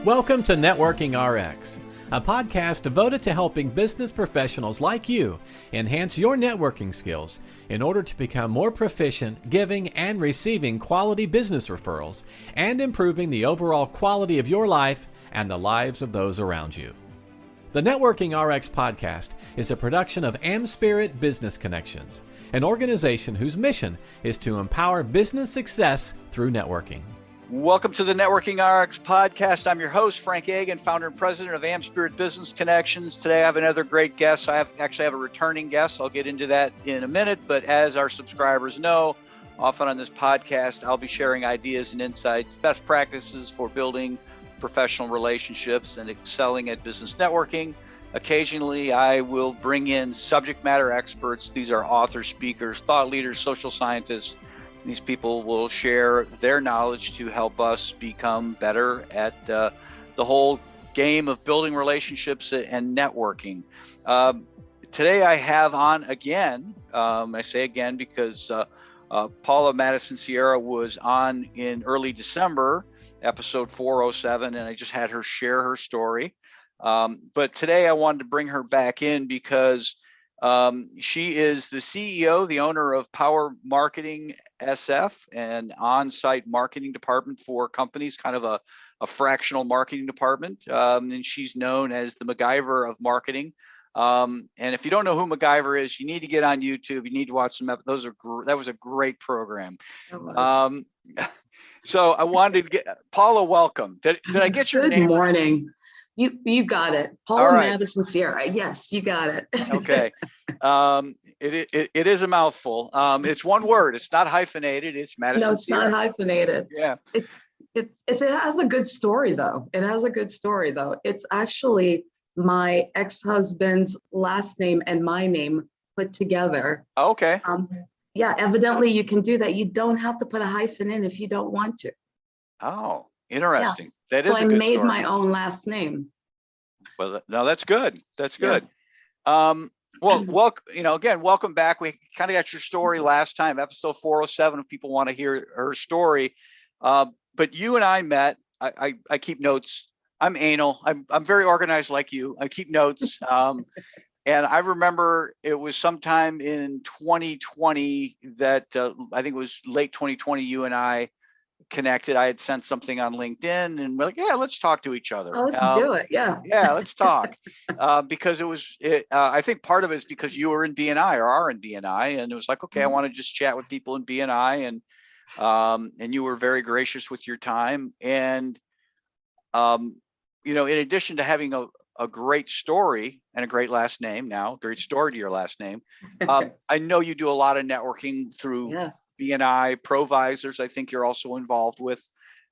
Welcome to Networking RX, a podcast devoted to helping business professionals like you enhance your networking skills in order to become more proficient giving and receiving quality business referrals and improving the overall quality of your life and the lives of those around you. The Networking RX podcast is a production of AmSpirit Business Connections, an organization whose mission is to empower business success through networking. Welcome to the Networking RX podcast. I'm your host, Frank Agan, founder and president of AmSpirit Business Connections. Today I have another great guest. I have a returning guest. I'll get into that in a minute. But as our subscribers know, often on this podcast, I'll be sharing ideas and insights, best practices for building professional relationships and excelling at business networking. Occasionally, I will bring in subject matter experts. These are authors, speakers, thought leaders, social scientists. These people will share their knowledge to help us become better at the whole game of building relationships and networking. Today I have on again, I say again because Paula Madison Sierra was on in early December, episode 407, and I just had her share her story. But today I wanted to bring her back in because she is the CEO, the owner of Power Marketing SF, an on-site marketing department for companies, kind of a fractional marketing department. And she's known as the MacGyver of marketing. And if you don't know who MacGyver is, you need to get on YouTube. You need to watch some episodes. That was a great program. So I wanted to get Paula, welcome. Did I get your name? Good morning. You got it. Paula Madison Sierra. Yes, you got it. Okay. It is a mouthful. It's one word. It's not hyphenated. It's Madison. No, it's Sierra. not hyphenated. Yeah. It has a good story though. It's actually my ex-husband's last name and my name put together. Okay. Yeah, evidently you can do that. You don't have to put a hyphen in if you don't want to. Oh, interesting. Yeah. That so is a I good made story. my own last name. Well, no, that's good. That's good. Yeah. Welcome back. We kind of got your story last time, episode 407, if people want to hear her story. But you and I met. I keep notes. I'm anal. I'm very organized like you. I keep notes. And I remember it was sometime in 2020 that I think it was late 2020, you and I connected. I had sent something on LinkedIn and we're like, yeah, let's talk to each other. Oh, let's do it. Yeah. Yeah, let's talk. Because I think part of it is because you were in BNI or are in BNI. And it was like, okay, I want to just chat with people in BNI. And you were very gracious with your time. And, in addition to having a great story and a great last name great story to your last name. I know you do a lot of networking through BNI, Provisors, I think you're also involved with.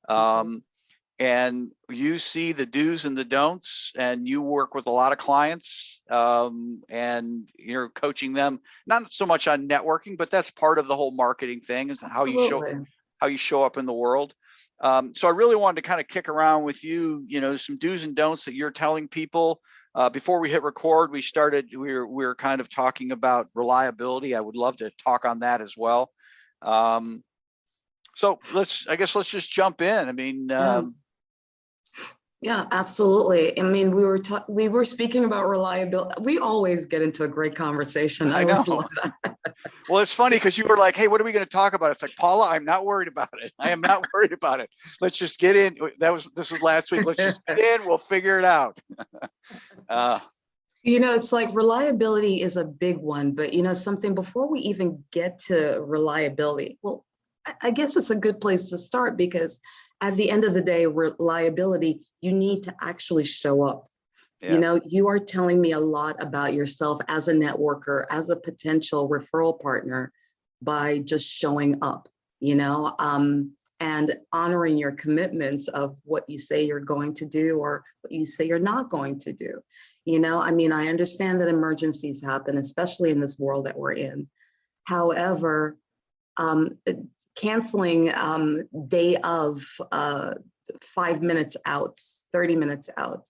And you see the do's and the don'ts, and you work with a lot of clients, and you're coaching them, not so much on networking, but that's part of the whole marketing thing is how you show up in the world. So I really wanted to kind of kick around with you, some do's and don'ts that you're telling people. Before we hit record, we were kind of talking about reliability. I would love to talk on that as well. So let's just jump in. I mean, yeah, absolutely. I mean, we were speaking about reliability. We always get into a great conversation. I always love that. Well, it's funny because you were like, hey, what are we going to talk about? It's like, Paula, I'm not worried about it. I am not worried about it. Let's just get in. This was last week. Let's just get in. We'll figure it out. It's like reliability is a big one, but something before we even get to reliability, well, I guess it's a good place to start because at the end of the day, reliability, you need to actually show up. Yeah. You are telling me a lot about yourself as a networker, as a potential referral partner by just showing up, and honoring your commitments of what you say you're going to do or what you say you're not going to do. I understand that emergencies happen, especially in this world that we're in. However, canceling day of 5 minutes out, 30 minutes out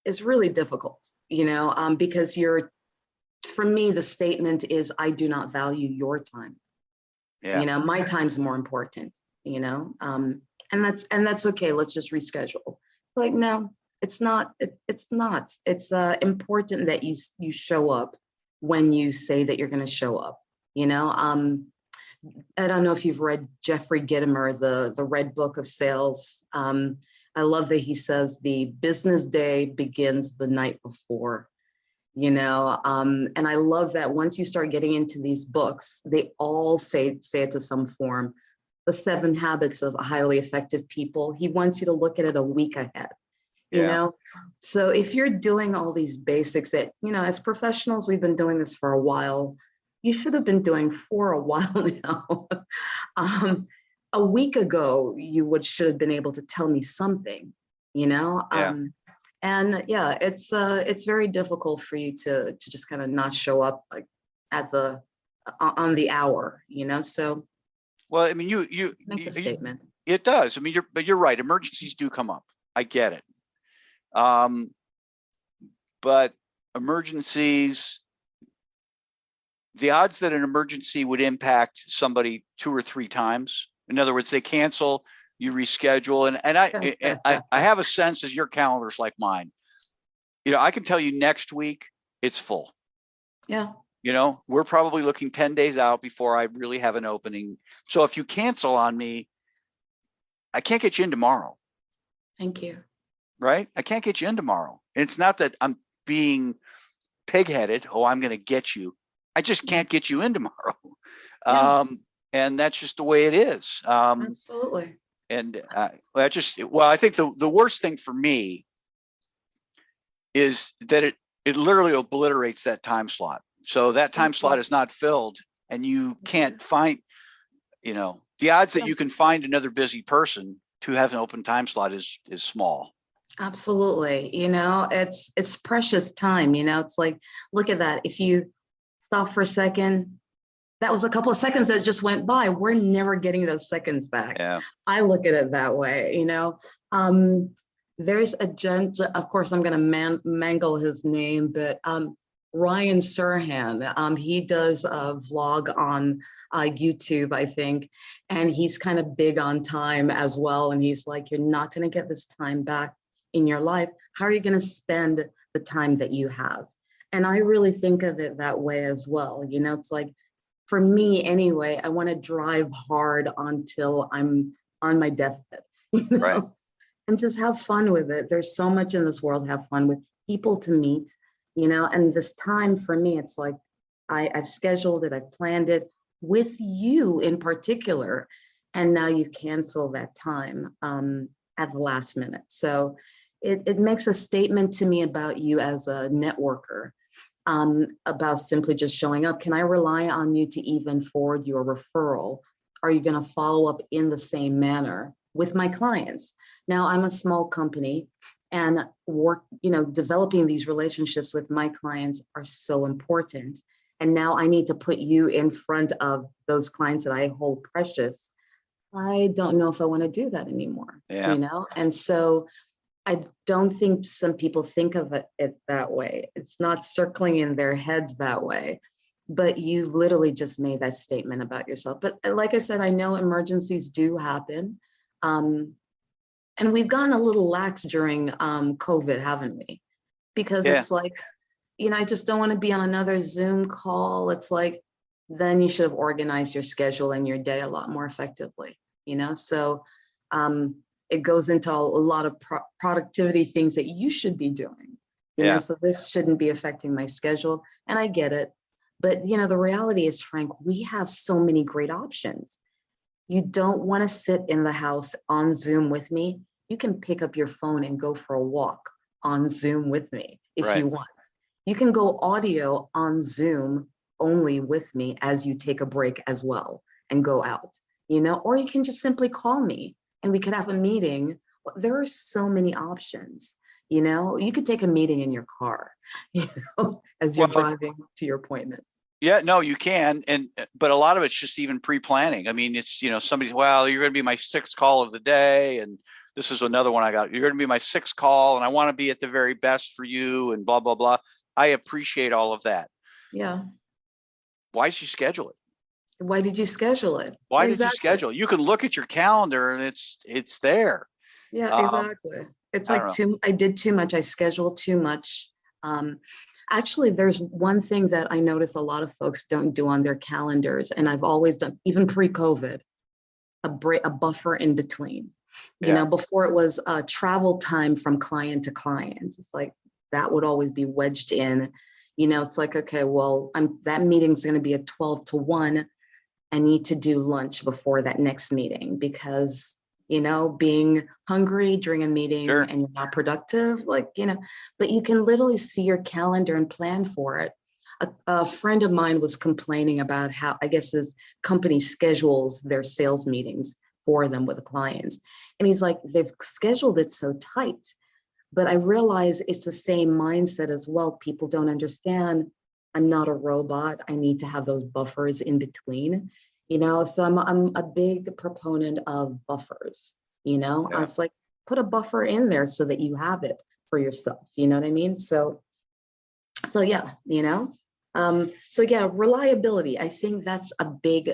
is really difficult, because for me, the statement is, I do not value your time. Yeah. My time's more important, and that's okay. Let's just reschedule. Like, no, it's not. It's not. It's important that you show up when you say that you're going to show up. You know, I don't know if you've read Jeffrey Gitomer, the Red Book of Sales. I love that he says the business day begins the night before. You know, and I love that once you start getting into these books, they all say it to some form. The 7 Habits of Highly Effective People. He wants you to look at it a week ahead. You know, so if you're doing all these basics that, you know, as professionals, we've been doing this for a while. You should have been doing for a while now. A week ago, you should have been able to tell me something, you know. And yeah, it's very difficult for you to just kind of not show up like at on the hour, you know. So, well, I mean, makes a statement. It does. I mean, you're right. Emergencies do come up. I get it. But emergencies, the odds that an emergency would impact somebody 2 or 3 times. In other words, they cancel, you reschedule, and I have a sense, as your calendar's like mine. You know, I can tell you next week it's full. Yeah. You know, we're probably looking 10 days out before I really have an opening. So if you cancel on me, I can't get you in tomorrow. Thank you. Right? I can't get you in tomorrow. It's not that I'm being pig-headed. Oh, I'm going to get you. I just can't get you in tomorrow. Yeah. And that's just the way it is. Absolutely. And I think the worst thing for me is that it literally obliterates that time slot. So that time slot is not filled, and you can't find, you know, the odds that you can find another busy person to have an open time slot is small. Absolutely. You know, it's precious time. You know, it's like, look at that. If you stop for a second, that was a couple of seconds that just went by. We're never getting those seconds back. Yeah. I look at it that way. You know, there's a gent, of course, I'm going to mangle his name, but Ryan Serhan, he does a vlog on YouTube, I think, and he's kind of big on time as well. And he's like, you're not going to get this time back in your life. How are you going to spend the time that you have? And I really think of it that way as well. You know, it's like, for me anyway, I want to drive hard until I'm on my deathbed, you know, right, and just have fun with it. There's so much in this world, have fun with, people to meet, you know, and this time for me, it's like, I've scheduled it, I've planned it with you in particular, and now you've canceled that time at the last minute. So it makes a statement to me about you as a networker, about simply just showing up. Can I rely on you to even forward your referral? Are you going to follow up in the same manner with my clients? Now, I'm a small company, and developing these relationships with my clients are so important. And now I need to put you in front of those clients that I hold precious. I don't know if I want to do that anymore, you know? And so I don't think some people think of it that way. It's not circling in their heads that way, but you literally just made that statement about yourself. But like I said, I know emergencies do happen. And we've gotten a little lax during COVID, haven't we? Because it's like, you know, I just don't want to be on another Zoom call. It's like, then you should have organized your schedule and your day a lot more effectively, you know? So it goes into a lot of productivity things that you should be doing, you know? So this shouldn't be affecting my schedule. And I get it. But, you know, the reality is, Frank, we have so many great options. You don't want to sit in the house on Zoom with me. You can pick up your phone and go for a walk on Zoom with me if you want. You can go audio on Zoom only with me as you take a break as well and go out, you know, or you can just simply call me and we could have a meeting. There are so many options, you know. You could take a meeting in your car, you know, as you're driving to your appointment. Yeah, no, you can. But a lot of it's just even pre-planning. I mean, it's, you know, somebody's, well, you're going to be my 6th call of the day. And this is another one I got. You're going to be my 6th call, and I want to be at the very best for you, and blah, blah, blah. I appreciate all of that. Yeah. Why should you schedule it? Why did you schedule it? Why did you Exactly. schedule? You can look at your calendar and it's there. Yeah, Um, exactly. It's I don't like know. I did too much. I scheduled too much. Actually, there's one thing that I notice a lot of folks don't do on their calendars, and I've always done, even pre-COVID, a buffer in between. Yeah. Before it was travel time from client to client. It's like that would always be wedged in. It's like, okay, well, that meeting's going to be at 12 to 1. I need to do lunch before that next meeting because, being hungry during a meeting Sure. and you're not productive, but you can literally see your calendar and plan for it. A friend of mine was complaining about how, I guess, his company schedules their sales meetings for them with the clients. And he's like, they've scheduled it so tight. But I realize it's the same mindset as well. People don't understand. I'm not a robot. I need to have those buffers in between, so I'm a big proponent of buffers, I Yeah. was like, put a buffer in there so that you have it for yourself. You know what I mean? So yeah, so yeah, reliability. I think that's a big,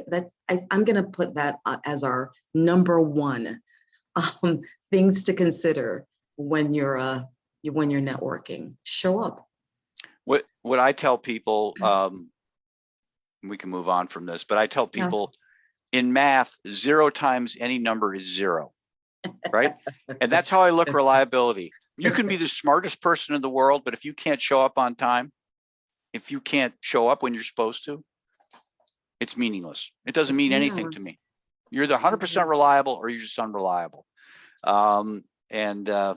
I'm going to put that as our number one um, things to consider when you're networking. Show up. What I tell people, we can move on from this, but I tell Yeah. people in math, 0 times any number is 0, right? And that's how I look reliability. You can be the smartest person in the world, but if you can't show up on time, if you can't show up when you're supposed to, it's meaningless. It doesn't It's mean anything to meaningless. me. You're either 100% reliable or you're just unreliable. And I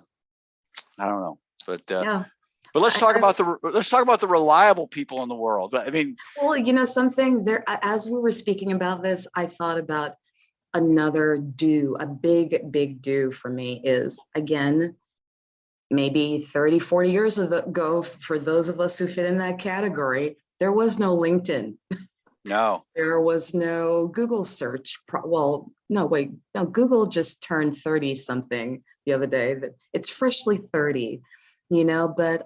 don't know, Yeah. but let's talk I, about the reliable people in the world. I mean, well, something there, as we were speaking about this, I thought about another do, a big do for me is, again, maybe 30, 40 years ago, for those of us who fit in that category, there was no LinkedIn. no. There was no Google search. Well, no, wait, no, Google just turned 30 something the other day. That it's freshly 30, but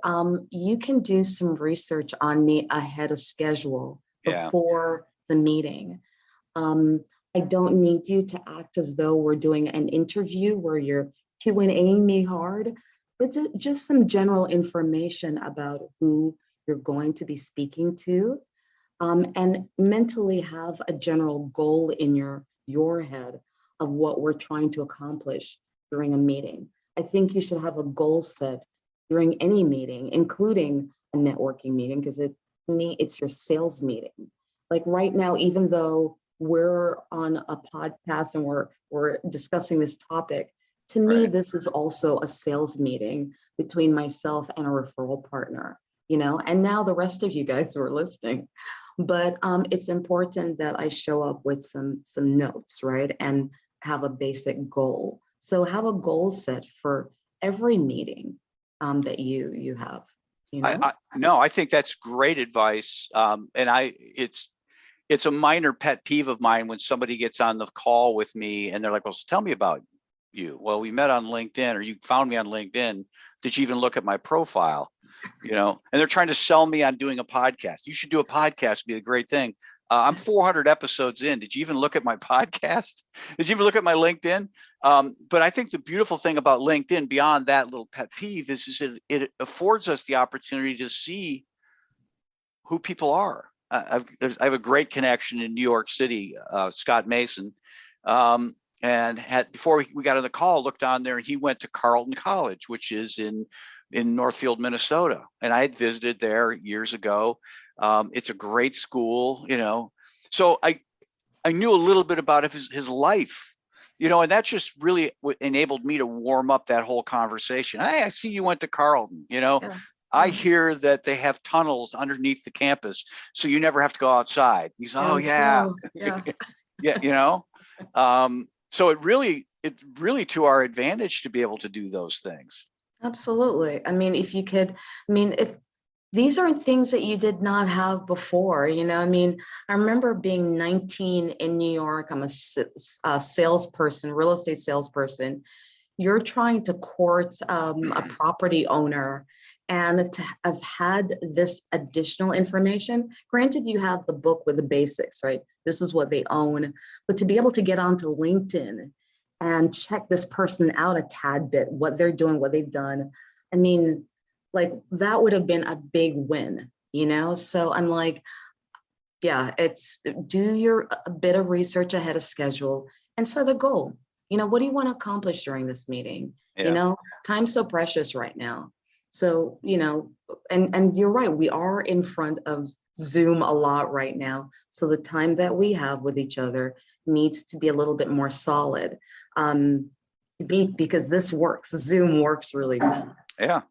you can do some research on me ahead of schedule Yeah. before the meeting. I don't need you to act as though we're doing an interview where you're Q&Aing me hard, but just some general information about who you're going to be speaking to. And mentally have a general goal in your head of what we're trying to accomplish during a meeting. I think you should have a goal set during any meeting, including a networking meeting, because to me, it's your sales meeting. Like right now, even though we're on a podcast and we're discussing this topic, to me, Right. this is also a sales meeting between myself and a referral partner, and now the rest of you guys who are listening. But it's important that I show up with some notes, right? And have a basic goal. So have a goal set for every meeting that you have, No, I think that's great advice. And it's a minor pet peeve of mine when somebody gets on the call with me and they're like, well, so tell me about you. Well, we met on LinkedIn, or you found me on LinkedIn. Did you even look at my profile? And they're trying to sell me on doing a podcast. You should do a podcast, it'd be a great thing. I'm 400 episodes in. Did you even look at my podcast? Did you even look at my LinkedIn? But I think the beautiful thing about LinkedIn, beyond that little pet peeve, is it affords us the opportunity to see who people are. I have a great connection in New York City, Scott Mason, and before we got on the call, looked on there, and he went to Carleton College, which is in Northfield, Minnesota, and I had visited there years ago. It's a great school, so I knew a little bit about his life, and that just really enabled me to warm up that whole conversation. Hey, I see you went to Carleton, Yeah. I hear that they have tunnels underneath the campus, so you never have to go outside. He's, oh yeah, So, yeah. yeah, so it's really to our advantage to be able to do those things. Absolutely. I mean, if you could, if these aren't things that you did not have before, I remember being 19 in New York. I'm a salesperson, real estate salesperson. You're trying to court a property owner, and to have had this additional information. Granted, you have the book with the basics, right? This is what they own. But to be able to get onto LinkedIn and check this person out a tad bit, what they're doing, what they've done. I mean, like that would have been a big win, you know? So I'm like, yeah, it's do a bit of research ahead of schedule and set a goal. You know, what do you want to accomplish during this meeting? Yeah. You know, time's so precious right now. So, you know, and you're right, we are in front of Zoom a lot right now. So the time that we have with each other needs to be a little bit more solid. Because this works, Zoom works really well. Yeah.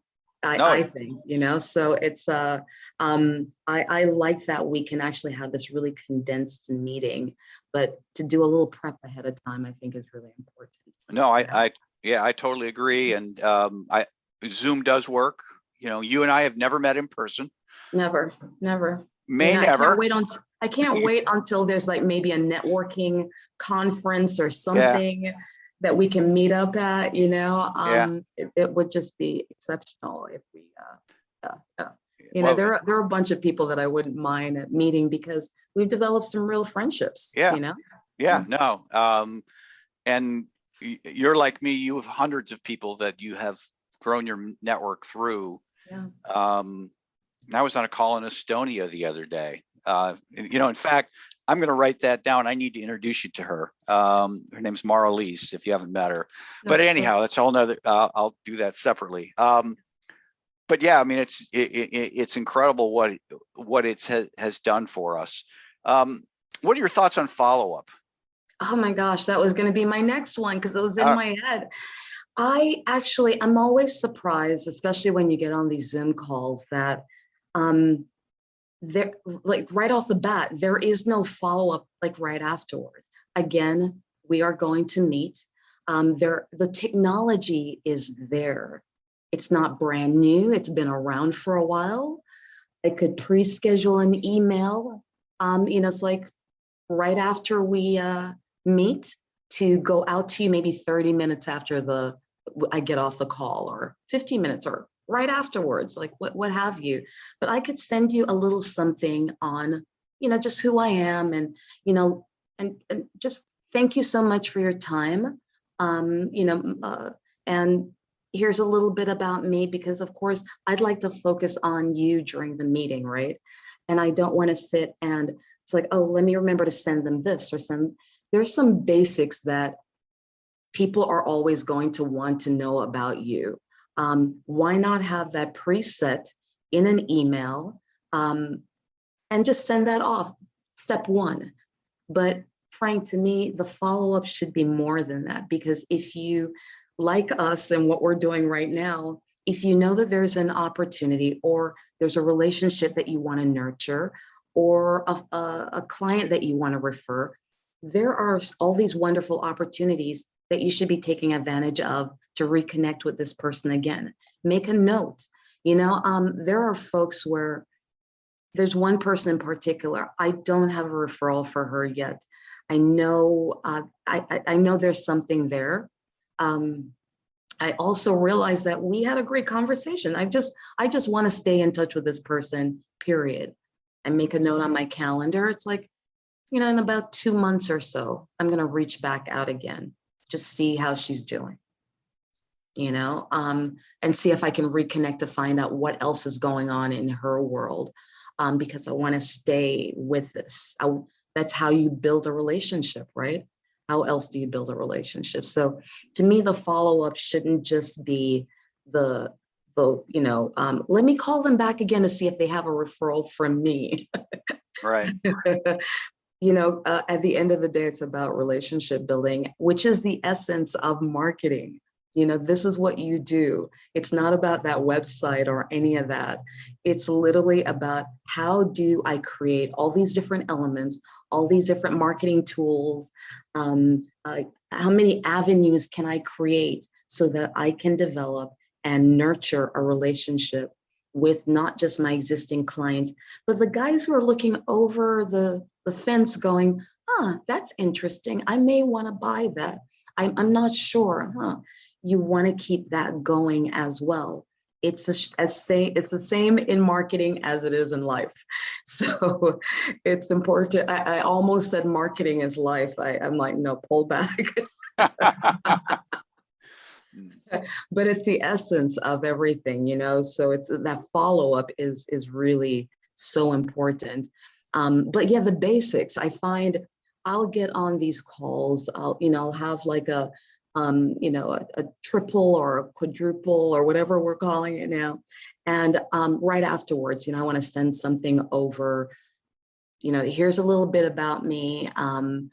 I think, you know, so it's I like that we can actually have this really condensed meeting, but to do a little prep ahead of time, I think is really important. No, I totally agree. And Zoom does work. You know, you and I have never met in person. Never. Never. I can't wait until there's like maybe a networking conference or something that we can meet up at, you know. It would just be exceptional if we you know, there are a bunch of people that I wouldn't mind at meeting because we've developed some real friendships, you know. And you're like me, you have hundreds of people that you have grown your network through. I was on a call in Estonia the other day. You know, in fact, I'm going to write that down. I need to introduce you to her. Her name's Mara Lease, if you haven't met her. But anyhow, that's a whole nother, I'll do that separately. But yeah, I mean, it's incredible what it has done for us. What are your thoughts on follow-up? Oh my gosh, that was going to be my next one because it was in my head. I'm always surprised, especially when you get on these Zoom calls, that there, like right off the bat, there is no follow-up like right afterwards. Again, we are going to meet. The technology is there. It's not brand new. It's been around for a while. I could pre-schedule an email. You know, it's like right after we meet to go out to you maybe 30 minutes after I get off the call, or 15 minutes, or right afterwards, like what have you. But I could send you a little something on, you know, just who I am, and, you know, and just thank you so much for your time. You know, and here's a little bit about me, because of course I'd like to focus on you during the meeting, right? And I don't want to sit and it's like, oh, let me remember to send them this or there's some basics that people are always going to want to know about you. Why not have that preset in an email and just send that off, step one. But Frank, to me, the follow-up should be more than that, because if you, like us and what we're doing right now, if you know that there's an opportunity or there's a relationship that you want to nurture, or a client that you want to refer, there are all these wonderful opportunities that you should be taking advantage of to reconnect with this person again. Make a note. You know, there are folks where there's one person in particular, I don't have a referral for her yet. I know, I know there's something there. I also realized that we had a great conversation. I just want to stay in touch with this person, period. And make a note on my calendar. It's like, you know, in about 2 months or so, I'm going to reach back out again, just see how she's doing, you know, and see if I can reconnect to find out what else is going on in her world, because I want to stay with this. That's how you build a relationship, right? How else do you build a relationship? So to me, the follow-up shouldn't just be you know, let me call them back again to see if they have a referral from me. Right. You know, at the end of the day, it's about relationship building, which is the essence of marketing. You know, this is what you do. It's not about that website or any of that. It's literally about how do I create all these different elements, all these different marketing tools, how many avenues can I create so that I can develop and nurture a relationship with not just my existing clients, but the guys who are looking over the fence going, that's interesting. I may want to buy that. I'm not sure, You want to keep that going as well. it's it's the same in marketing as it is in life. So it's important. I almost said marketing is life. I'm like, no, pull back. But it's the essence of everything, so it's that follow-up is really so important. But yeah, the basics. I find I'll get on these calls, I'll have like a triple or a quadruple or whatever we're calling it now. And right afterwards, I want to send something over, here's a little bit about me. And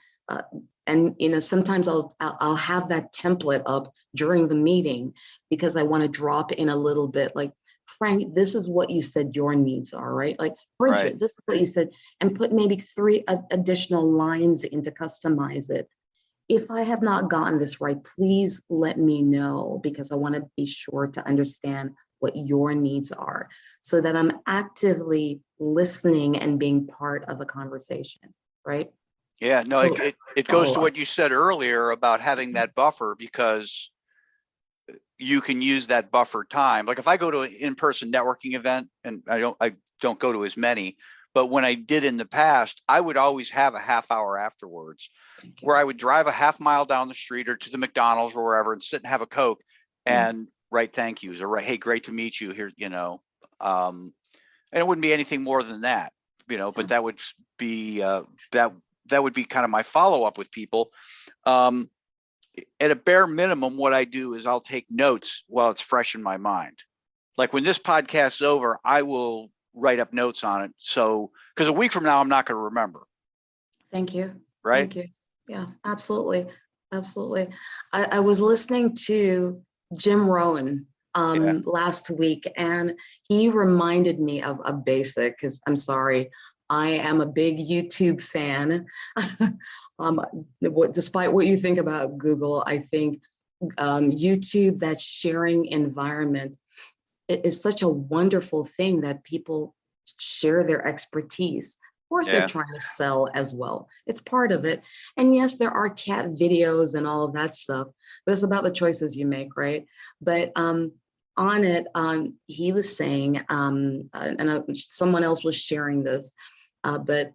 sometimes I'll have that template up during the meeting because I want to drop in a little bit like, Frank, this is what you said your needs are, right? Like, Bridget, Right. this is what you said, and put maybe 3 additional lines in to customize it. If I have not gotten this right, please let me know because I want to be sure to understand what your needs are so that I'm actively listening and being part of a conversation, right? Yeah, no, So it goes to what you said earlier about having that buffer, because you can use that buffer time. Like if I go to an in-person networking event, and I don't go to as many, but when I did in the past, I would always have a half hour afterwards where I would drive a half mile down the street or to the McDonald's or wherever and sit and have a Coke and write thank yous or write, hey, great to meet you here, and it wouldn't be anything more than that, but that would be that would be kind of my follow-up with people. At a bare minimum, what I do is I'll take notes while it's fresh in my mind. Like when this podcast's over, I will write up notes on it. So, because a week from now, I'm not going to remember. Thank you. Right? Thank you. Yeah, absolutely. Absolutely. I was listening to Jim Rohn last week, and he reminded me of a basic, because I'm sorry, I am a big YouTube fan. Despite what you think about Google, I think YouTube, that sharing environment, it is such a wonderful thing that people share their expertise. Of course, they're trying to sell as well. It's part of it. And yes, there are cat videos and all of that stuff, but it's about the choices you make, right? But on it, he was saying, someone else was sharing this, but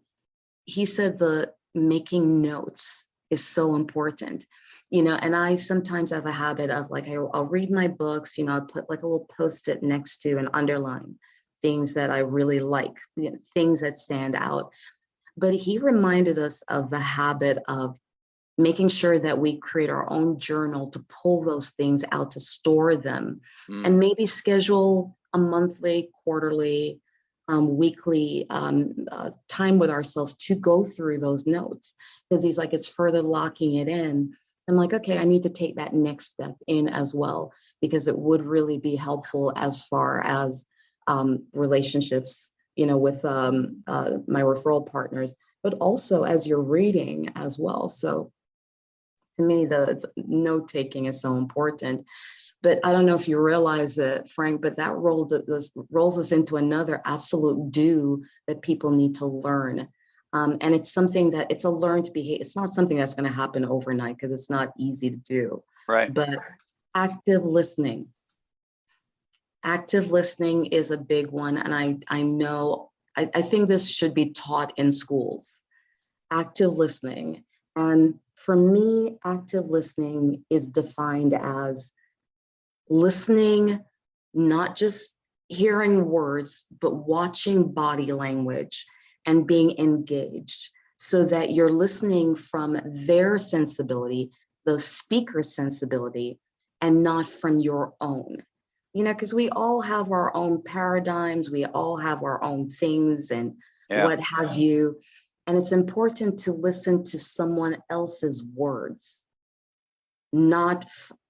he said the making notes is so important, and I sometimes have a habit of like, I'll read my books, I'll put like a little Post-it next to and underline things that I really like, things that stand out. But he reminded us of the habit of making sure that we create our own journal to pull those things out, to store them, and maybe schedule a monthly, quarterly, weekly time with ourselves to go through those notes. Because he's like, it's further locking it in. I'm like, okay, I need to take that next step in as well, because it would really be helpful as far as relationships, with my referral partners, but also as you're reading as well. So to me, the note taking is so important. But I don't know if you realize it, Frank, but that rolls us into another absolute do that people need to learn. And it's something that it's a learned behavior. It's not something that's going to happen overnight because it's not easy to do. Right. But active listening. Active listening is a big one. And I think this should be taught in schools. Active listening. And for me, active listening is defined as listening, not just hearing words, but watching body language and being engaged so that you're listening from their sensibility, the speaker's sensibility, and not from your own. Because we all have our own paradigms, we all have our own things and what have you. And it's important to listen to someone else's words, not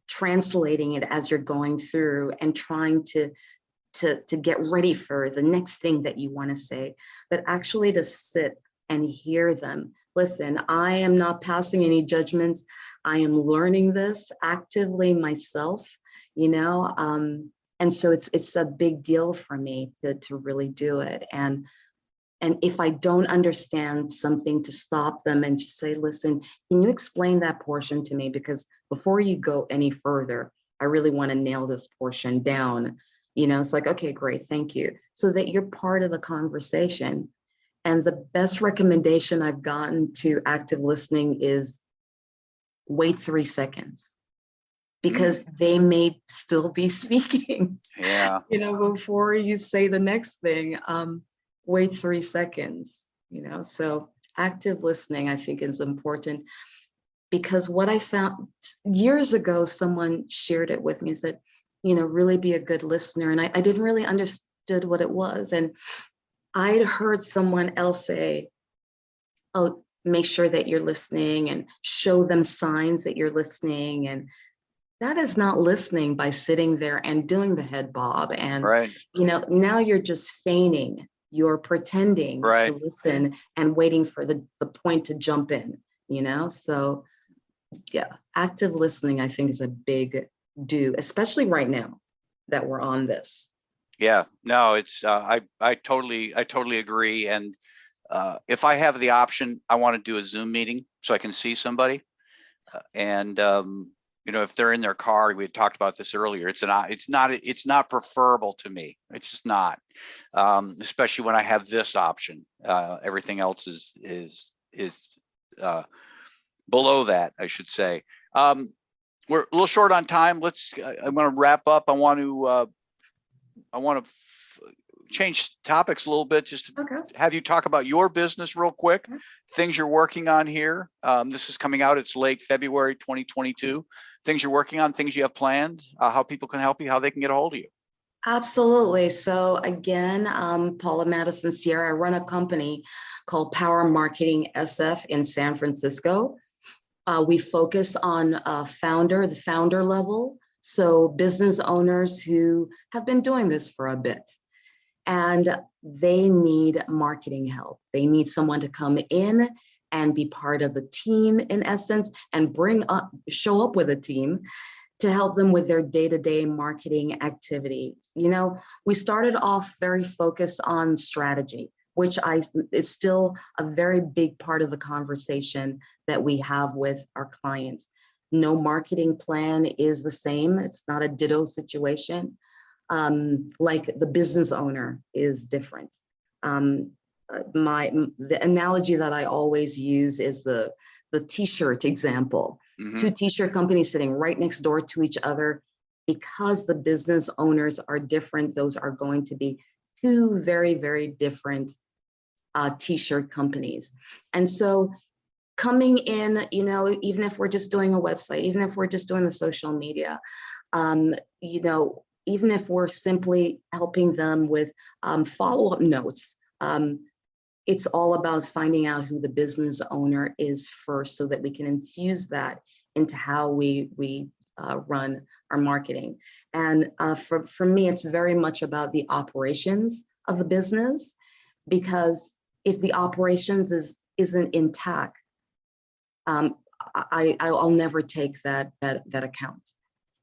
translating it as you're going through and trying to get ready for the next thing that you want to say, but actually to sit and hear them. Listen, I am not passing any judgments. I am learning this actively myself, and so it's a big deal for me to really do it. And if I don't understand something, to stop them and just say, listen, can you explain that portion to me? Because before you go any further, I really want to nail this portion down. It's like, okay, great, thank you. So that you're part of the conversation. And the best recommendation I've gotten to active listening is wait 3 seconds, because they may still be speaking. Yeah. Before you say the next thing, wait 3 seconds, so active listening, I think, is important, because what I found years ago, someone shared it with me and said, really be a good listener. And I didn't really understood what it was. And I'd heard someone else say, oh, make sure that you're listening and show them signs that you're listening. And that is not listening by sitting there and doing the head bob. And, Right. Now you're just feigning, you're pretending Right. to listen and waiting for the point to jump in, So yeah, active listening, I think, is a big do, especially right now that we're on this. Yeah, no, it's, I totally agree. And if I have the option, I want to do a Zoom meeting so I can see somebody. And if they're in their car, we had talked about this earlier. It's not preferable to me. It's just not, especially when I have this option. Everything else is below that, I should say. We're a little short on time. I'm going to wrap up. I want to change topics a little bit, just to have you talk about your business real quick, things you're working on here. This is coming out, it's late February 2022. Things you're working on, things you have planned, how people can help you, how they can get a hold of you. Absolutely. So again, Paula Madison Sierra, I run a company called Power Marketing SF in San Francisco. We focus on the founder level. So business owners who have been doing this for a bit, and they need marketing help. They need someone to come in and be part of the team, in essence, and show up with a team to help them with their day-to-day marketing activities. We started off very focused on strategy, which is still a very big part of the conversation that we have with our clients. No marketing plan is the same. It's not a ditto situation. Like the business owner is different. The analogy that I always use is the t-shirt example. Mm-hmm. 2 t-shirt companies sitting right next door to each other. Because the business owners are different, those are going to be 2 very, very different t-shirt companies. And so coming in, even if we're just doing a website, even if we're just doing the social media, even if we're simply helping them with follow-up notes, it's all about finding out who the business owner is first, so that we can infuse that into how we run our marketing. And for me, it's very much about the operations of the business, because if the operations isn't intact, I'll never take that account.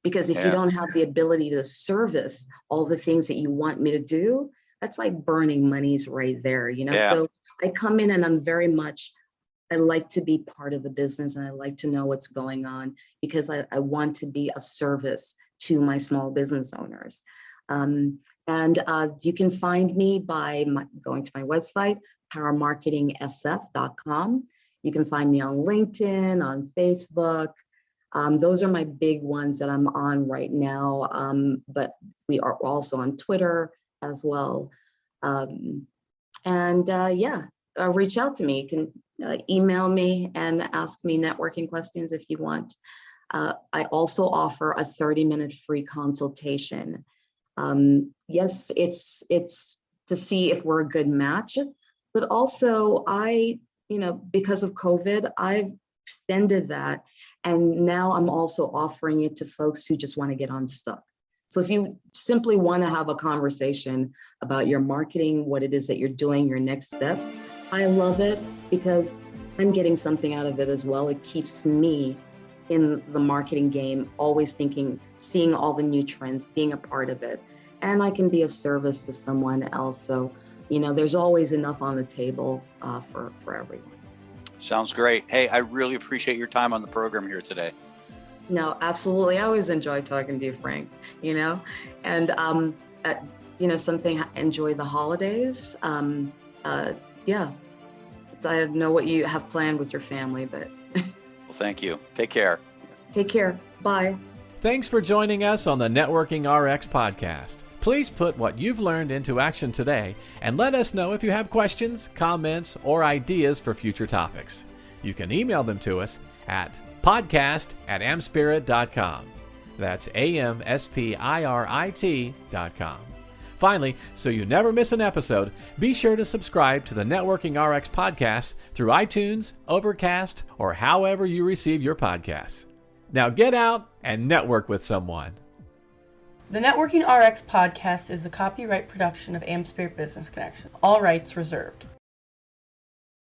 Because if you don't have the ability to service all the things that you want me to do, that's like burning monies right there, So I come in and I like to be part of the business, and I like to know what's going on, because I want to be of service to my small business owners. And you can find me by going to my website, powermarketingsf.com. You can find me on LinkedIn, on Facebook. Those are my big ones that I'm on right now, but we are also on Twitter as well. Reach out to me. You can email me and ask me networking questions if you want. I also offer a 30-minute free consultation. Yes, it's to see if we're a good match, but also because of COVID, I've extended that. And now I'm also offering it to folks who just want to get unstuck. So if you simply want to have a conversation about your marketing, what it is that you're doing, your next steps, I love it, because I'm getting something out of it as well. It keeps me in the marketing game, always thinking, seeing all the new trends, being a part of it. And I can be of service to someone else. So, there's always enough on the table for everyone. Sounds great. Hey, I really appreciate your time on the program here today. No, absolutely. I always enjoy talking to you, Frank, and something, enjoy the holidays. Yeah, I don't know what you have planned with your family, but Well, thank you. Take care. Take care. Bye. Thanks for joining us on the Networking RX podcast. Please put what you've learned into action today and let us know if you have questions, comments, or ideas for future topics. You can email them to us at podcast@amspirit.com. That's AmSpirit.com. Finally, so you never miss an episode, be sure to subscribe to the Networking RX podcast through iTunes, Overcast, or however you receive your podcasts. Now get out and network with someone. The Networking RX podcast is the copyright production of AmSpirit Business Connection. All rights reserved.